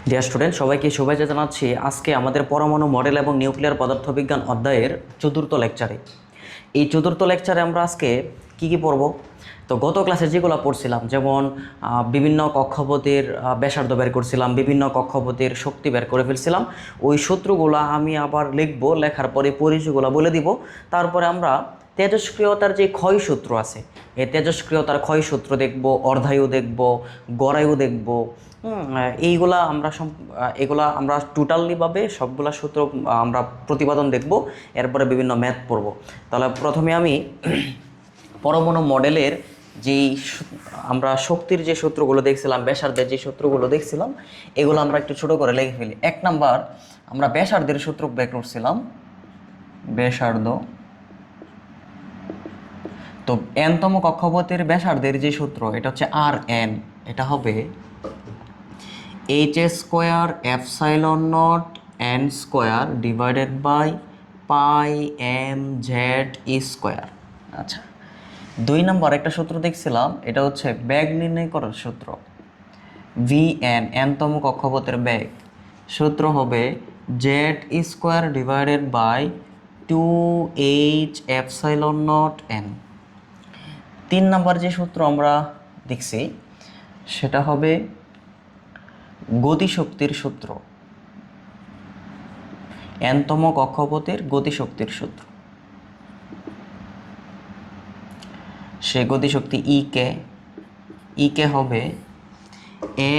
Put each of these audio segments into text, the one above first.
Dear student, সবাইকে শুভেচ্ছা জানাচ্ছি। আজকে আমাদের পরমাণু মডেল এবং নিউক্লিয়ার পদার্থবিজ্ঞান অধ্যায়ের চতুর্থ লেকচারে। এই চতুর্থ লেকচারে আমরা আজকে কি পড়ব? তো গত ক্লাসে যেগুলো পড়ছিলাম, যেমন বিভিন্ন কক্ষপথের ব্যাসার্ধ বের করছিলাম, বিভিন্ন কক্ষপথের শক্তি বের করে ফেলছিলাম। ওই সূত্রগুলো আমি আবার লিখব, লেখার পরে পরিচয়গুলো বলে দিব। তারপরে আমরা তেজস্ক্রিয়তার যে ক্ষয় সূত্র আছে, এই তেজস্ক্রিয়তার ক্ষয় সূত্র দেখব, অর্ধায়ু দেখব, গড়ায়ু দেখব। এগুলা আমরা টোটালিভাবে সবগুলা সূত্র আমরা প্রতিপাদন দেখব। এরপরে বিভিন্ন ম্যাথ পড়ব। তাহলে প্রথমে আমি পরমাণু মডেলের যেই আমরা শক্তির যে সূত্রগুলো দেখছিলাম, ব্যাসার্ধের যে সূত্রগুলো দেখছিলাম, এগুলো আমরা একটু ছোট করে লিখে ফেলি। 1 নাম্বার আমরা ব্যাসার্ধের সূত্র বের করছিলাম। ব্যাসার্ধ, তো এনতম কক্ষপথের ব্যাসার্ধের যে সূত্র, এটা হচ্ছে আর এন। এটা হবে h square epsilon naught n square divided by pi m z e square. আচ্ছা, 2 নম্বর একটা সূত্র দেখছিলাম, এটা হচ্ছে বেগ নির্ণয় করার সূত্র। ভি এন, এনতম কক্ষপথের বেগ, সূত্র হবে z e square divided by 2h epsilon naught n. 3 number যে সূত্র আমরা দেখছি, সেটা হবে গতিশক্তির সূত্র, এনতম কক্ষপথের গতিশক্তির সূত্র। সে গতিশক্তি ই কে হবে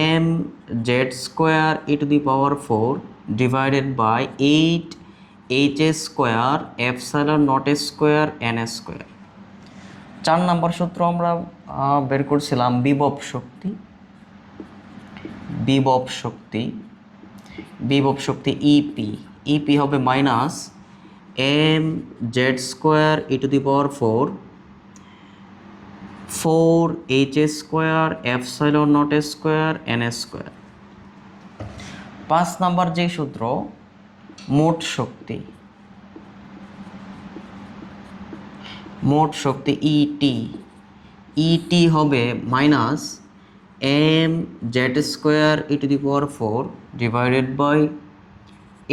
m z square e to the power 4 divided by 8 h square epsilon naught square n square. 4 number সূত্র আমরা বের করছিলাম বিভব শক্তি ইপি হবে minus m z square e to the power 4 h square epsilon naught square n square. 5 number যে সূত্র, মোট শক্তি ইটি হবে minus m z square e to the power 4 divided by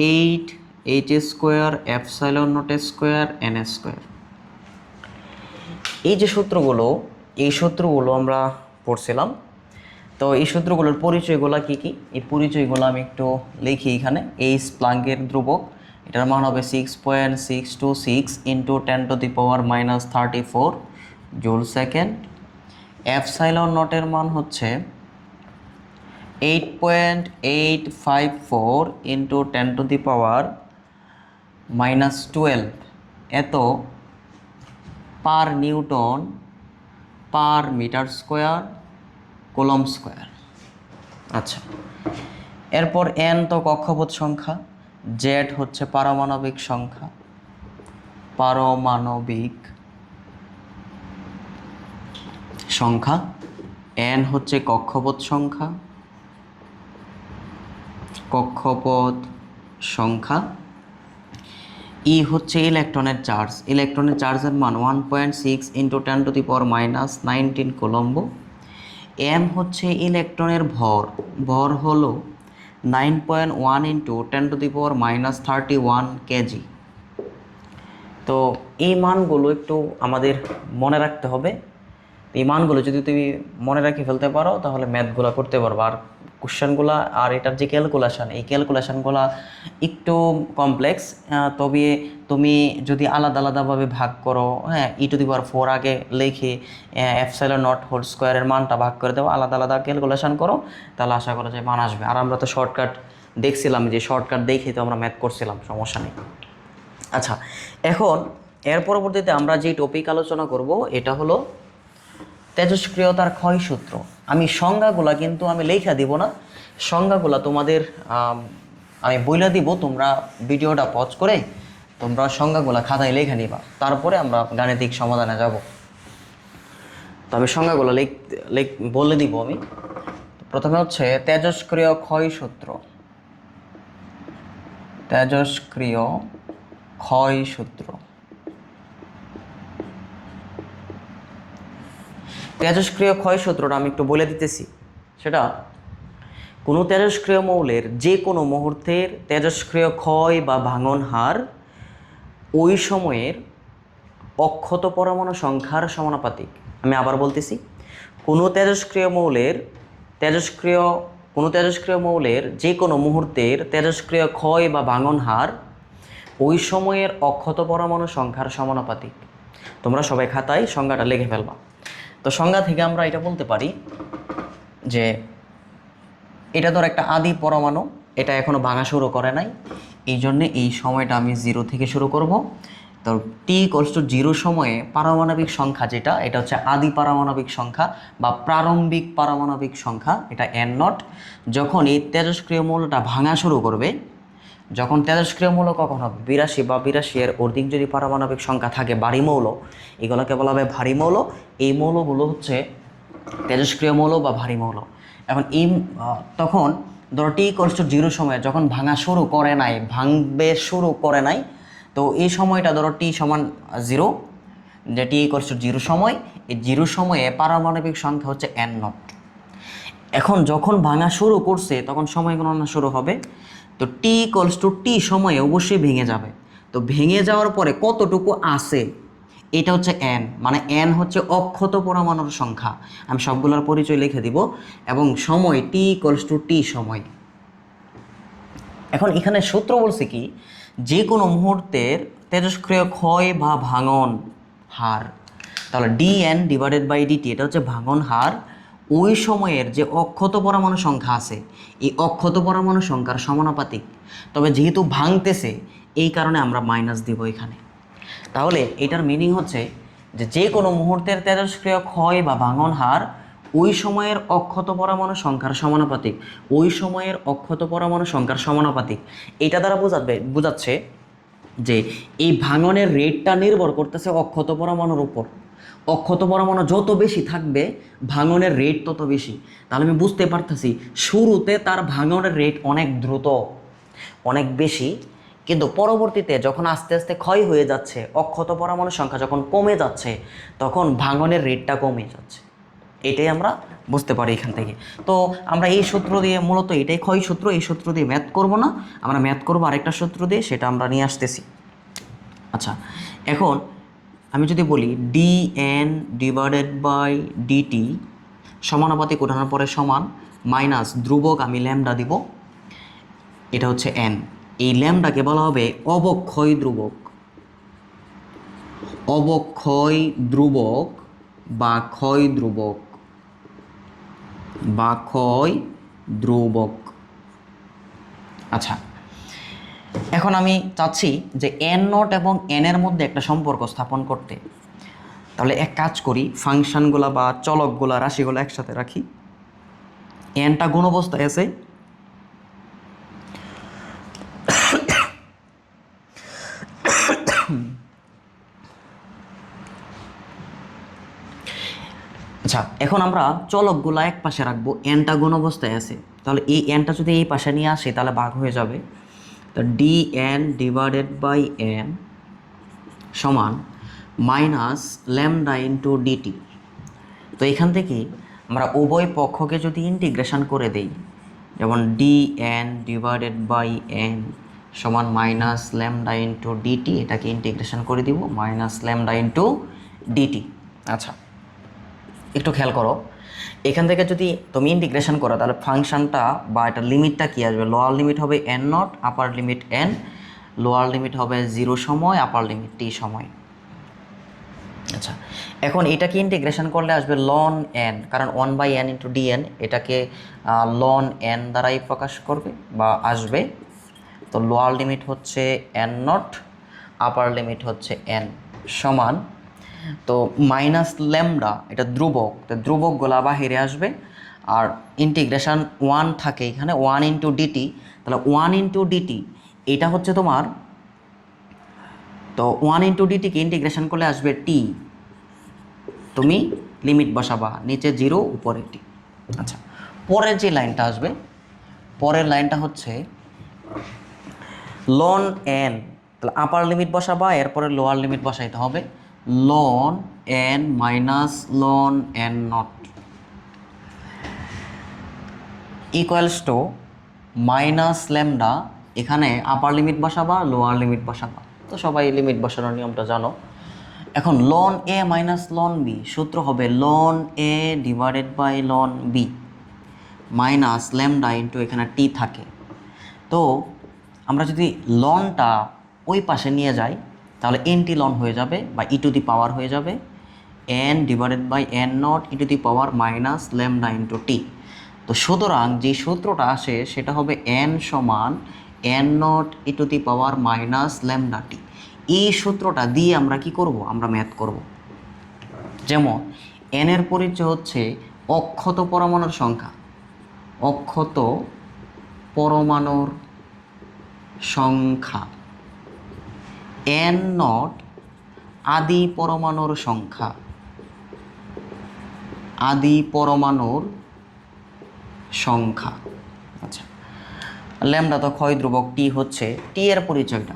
8 h square epsilon naught square n square. এই সূত্রগুলো আমরা পড়ছিলাম। তো এই সূত্রগুলোর পরিচয়গুলো কি? এই পরিচয়গুলো আমি একটু লিখি এখানে। এইচ প্লাঙ্কের ধ্রুবক, এটার মান হবে 6.626 ইন্টু 10⁻⁻34 জুল সেকেন্ড। এপসাইলন নটের মান হচ্ছে 8.854 ইন্টু 10⁻⁻12 এত per newton per metre square coulomb square. আচ্ছা, এরপর এন তো কক্ষপথ সংখ্যা, জেড হচ্ছে পারমাণবিক সংখ্যা, এন হচ্ছে কক্ষপথ সংখ্যা, ই হচ্ছে ইলেকট্রনের চার্জের মান 1.6 ইন্টু 10⁻⁻19 কুলম্ব। এম হচ্ছে ইলেকট্রনের ভর হলো 9.1 ইন্টু 10⁻⁻31 কেজি। তো এই মানগুলো একটু আমাদের মনে রাখতে হবে। এই মানগুলো যদি তুমি মনে রাখে ফেলতে পারো, তাহলে ম্যাথগুলো করতে পারবো। আর কোশ্চেনগুলো আর এটার যে এই ক্যালকুলেশানগুলো একটু কমপ্লেক্স। তবে তুমি যদি আলাদাভাবে ভাগ করো, হ্যাঁ, ই টু দি পাওয়ার 4 আগে লিখে এপসাইলন নট হোল স্কোয়ারের মানটা ভাগ করে দেবো, আলাদা ক্যালকুলেশান করো, তাহলে আশা করা যায় মান আসবে। আর আমরা তো শর্টকাট দেখছিলাম, যে শর্টকাট দেখে তো আমরা ম্যাথ করছিলাম, সমস্যা নেই। আচ্ছা, এখন এর পরবর্তীতে আমরা যে টপিক আলোচনা করব, এটা হলো তেজস্ক্রিয়তার ক্ষয় সূত্র। আমি সংজ্ঞাগুলা কিন্তু আমি লেখা দিব না, সংজ্ঞাগুলা তোমাদের আমি বইলা দিব। তোমরা ভিডিওটা পজ করে তোমরা সংজ্ঞাগুলা খাতায় লেখা নিবা, তারপরে আমরা গাণিতিক সমাধানে যাব। তবে সংজ্ঞাগুলো বলে দিব আমি। প্রথমে হচ্ছে তেজস্ক্রিয় ক্ষয় সূত্র। তেজস্ক্রিয় ক্ষয় সূত্রটা আমি একটু বলে দিতেছি। সেটা কোনো তেজস্ক্রিয় মৌলের যে কোনো মুহূর্তের তেজস্ক্রিয় ক্ষয় বা ভাঙন হার ওই সময়ের অক্ষত পরমাণু সংখ্যার সমানুপাতিক। আমি আবার বলতেছি, কোনো তেজস্ক্রিয় মৌলের যে কোনো মুহূর্তের তেজস্ক্রিয় ক্ষয় বা ভাঙন হার ওই সময়ের অক্ষত পরমাণু সংখ্যার সমানুপাতিক। তোমরা সবাই খাতায় সংজ্ঞাটা লিখে ফেলবা। তো সংজ্ঞা থেকে আমরা এটা বলতে পারি যে এটা ধর একটা আদি পরমাণু, এটা এখনো ভাঙা শুরু করে নাই, এই জন্যে এই সময়টা আমি 0 থেকে শুরু করব। তো t=0 সময়ে পারমাণবিক সংখ্যা যেটা, এটা হচ্ছে আদি পারমাণবিক সংখ্যা বা প্রারম্ভিক পারমাণবিক সংখ্যা, এটা n0। যখন এই তেজস্ক্রিয় মৌলটা ভাঙা শুরু করবে, যখন তেজস্ক্রিয় মৌল কখন হবে 82 বা 82 এর অধিক যদি পারমাণবিক সংখ্যা থাকে ভারী মৌল, এগুলোকে বলা হবে ভারী মৌল। এই মৌলগুলো হচ্ছে তেজস্ক্রিয় মৌল বা ভারী মৌল। এখন তখন ধরো t=0 সময়ে যখন ভাঙা শুরু করে নাই, ভাঙবে শুরু করে নাই, তো এই সময়টা ধরো t=0, যে t=0 সময়, এই 0 সময়ে পারমাণবিক সংখ্যা হচ্ছে n0। এখন যখন ভাঙা শুরু করছে তখন সময় গণনা শুরু হবে। তো t সময়ে অবশ্যই ভেঙে যাবে। তো ভেঙে যাওয়ার পরে কতটুকু আছে, এটা হচ্ছে n, মানে n হচ্ছে অক্ষত পরমাণুর সংখ্যা। আমি সবগুলোর পরিচয় লিখে দিব। এবং সময় t সময়। এখন এখানে সূত্র বলছে কি, যে কোনো মুহূর্তের তেজস্ক্রিয় ক্ষয় বা ভাঙন হার, তাহলে dN/dt এটা হচ্ছে ভাঙন হার ওই সময়ের যে অক্ষত পরমাণু সংখ্যা আছে এই অক্ষত পরমাণু সংখ্যার সমানুপাতিক। তবে যেহেতু ভাঙতেছে এই কারণে আমরা মাইনাস দিব এখানে। তাহলে এটার মিনিং হচ্ছে যে কোনো মুহূর্তের তেজস্ক্রিয় ক্ষয় বা ভাঙন হার ওই সময়ের অক্ষত পরমাণু সংখ্যার সমানুপাতিক, ওই সময়ের অক্ষত পরমাণু সংখ্যার সমানুপাতিক। এটা দ্বারা বোঝাচ্ছে যে এই ভাঙনের রেটটা নির্ভর করতেছে অক্ষত পরমাণুর উপর। অক্ষত পরমাণু যত বেশি থাকবে ভাঙনের রেট তত বেশি। তাহলে আমি বুঝতে পারতেছি শুরুতে তার ভাঙনের রেট অনেক দ্রুত, অনেক বেশি, কিন্তু পরবর্তীতে যখন আস্তে আস্তে ক্ষয় হয়ে যাচ্ছে, অক্ষত পরমাণু সংখ্যা যখন কমে যাচ্ছে, তখন ভাঙনের রেটটা কমে যাচ্ছে। এটাই আমরা বুঝতে পারি এখান থেকে। তো আমরা এই সূত্র দিয়ে, মূলত এটাই ক্ষয় সূত্র, এই সূত্র দিয়ে ম্যাথ করব না, আমরা ম্যাথ করবো আরেকটা সূত্র দিয়ে, সেটা আমরা নিয়ে আসতেছি। আচ্ছা, এখন আমি যদি বলি dN/dt সমানুপাতিক ওঠানোর পরে সমান মাইনাস ধ্রুবক আমি ল্যামডা দিব, এটা হচ্ছে n। এই ল্যামডাকে বলা হবে অবক্ষয় ধ্রুবক, অবক্ষয় ধ্রুবক বা ক্ষয় ধ্রুবক বা ক্ষয় ধ্রুবক। আচ্ছা, এখন আমি চাচ্ছি যে n0 এবং n এর মধ্যে একটা সম্পর্ক স্থাপন করতে। তাহলে এক কাজ করি, ফাংশনগুলা বা চলকগুলা, রাশিগুলো একসাথে রাখি। nটা গুণ অবস্থায় আছে, আচ্ছা এখন আমরা চলকগুলা এক পাশে রাখবো, nটা গুণ অবস্থায় আছে। তাহলে এই nটা যদি এই পাশে নিয়ে আসি তাহলে ভাগ হয়ে যাবে। তো dN/n সমান মাইনাস ল্যামডা ইন্টু ডিটি। তো এখান থেকে আমরা উভয় পক্ষকে যদি ইন্টিগ্রেশন করে দেই, যেমন dN/n সমান মাইনাস ল্যামডা ইন্টু ডিটি, এটাকে ইন্টিগ্রেশন করে দিব মাইনাস ল্যামডা ইন্টু ডিটি। আচ্ছা, একটু খেয়াল করো, এখান থেকে যদি তুমি ইন্টিগ্রেশন করো তাহলে ফাংশনটা বা এটা লিমিটটা কী আসবে, লোয়ার লিমিট হবে n0, আপার লিমিট n, লোয়ার লিমিট হবে 0 সময়, আপার লিমিট t সময়। আচ্ছা, এখন এটাকে ইন্টিগ্রেশন করলে আসবে লন n, কারণ 1/n ইন্টু dn, এটাকে লন n দ্বারাই প্রকাশ করবে বা আসবে। তো লোয়ার লিমিট হচ্ছে n0, আপার লিমিট হচ্ছে n সমান, তো মাইনাস ল্যামডা, এটা ধ্রুবক, তো ধ্রুবকগুলা বাহিরে আসবে। আর ইন্টিগ্রেশন 1 থাকে এখানে, 1 ইন্টু ডিটি, তাহলে 1 ইন্টু ডিটি এটা হচ্ছে তোমার, তো 1 ইন্টু ডিটিকে ইন্টিগ্রেশন করলে আসবে টি, তুমি লিমিট বসাবা, নিচে 0 উপরে টি। আচ্ছা, পরের যে লাইনটা আসবে, পরের লাইনটা হচ্ছে লন n, তাহলে আপার লিমিট বসাবা, এরপরে লোয়ার লিমিট বসাইতে হবে, ln n minus ln n naught. Equals to minus lambda, এখানে আপার লিমিট বসাবা লোয়ার লিমিট বসাবা, তো সবাই লিমিট বসানোর নিয়মটা জানো। এখন ln a minus ln b, সূত্র হবে ln a divided by ln b minus lambda into এখানে টি থাকে। তো আমরা যদি লনটা ওই পাশে নিয়ে যাই তাহলে এন টি লন হয়ে যাবে বা ই টু দি পাওয়ার হয়ে যাবে n divided by n naught e to the power minus lambda into t. তো সুতরাং যে সূত্রটা আসে সেটা হবে এন সমান n naught e to the power minus lambda t. এই সূত্রটা দিয়ে আমরা কি করব, আমরা ম্যাথ করব। যেমন এন এর পরিচয় হচ্ছে অক্ষত পরমাণুর সংখ্যা, অক্ষত পরমাণুর সংখ্যা, এন নট আদি পরমাণুর সংখ্যা, আদি পরমাণুর সংখ্যা। আচ্ছা, ল্যামডা তো ক্ষয় ধ্রুবক, টি হচ্ছে টি এর পরিচয়টা,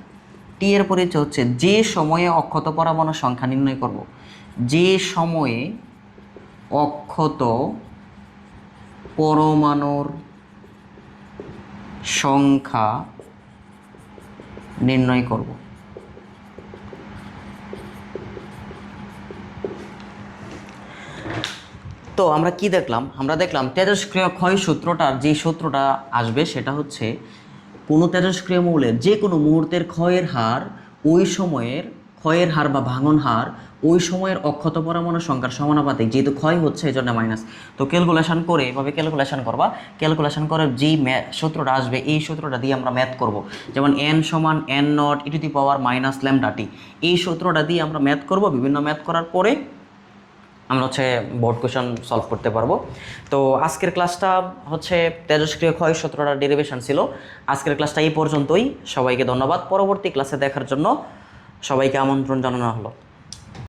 টি এর পরিচয় হচ্ছে যে সময়ে অক্ষত পরমাণুর সংখ্যা নির্ণয় করব, যে সময়ে অক্ষত পরমাণুর সংখ্যা নির্ণয় করব। তো আমরা কি দেখলাম, আমরা দেখলাম তেজস্ক্রিয় ক্ষয় সূত্রটার যে সূত্রটা আসবে সেটা হচ্ছে কোনো তেজস্ক্রিয় মৌলের যে কোনো মুহূর্তের ক্ষয়ের হার ওই সময়ের ক্ষয়ের হার বা ভাঙন হার ওই সময়ের অক্ষত পরমাণুর সংখ্যার সমানুপাতিক, যেহেতু ক্ষয় হচ্ছে এই জন্য মাইনাস। তো ক্যালকুলেশন করে এভাবে ক্যালকুলেশন করবা, ক্যালকুলেশন করে যেই সূত্রটা আসবে এই সূত্রটা দিয়ে আমরা ম্যাথ করব। যেমন এন সমান n naught e to the power minus lambda t, এই সূত্রটা দিয়ে আমরা ম্যাথ করব। বিভিন্ন ম্যাথ করার পরে আমরা হচ্ছে বোর্ড কোয়েশন সলভ করতে পারবো। তো আজকের ক্লাসটা হচ্ছে তেজস্ক্রিয় ক্ষয় সূত্রটার ডেরিভেশন ছিল। আজকের ক্লাসটা এই পর্যন্তই। সবাইকে ধন্যবাদ। পরবর্তী ক্লাসে দেখার জন্য সবাইকে আমন্ত্রণ জানানো হলো।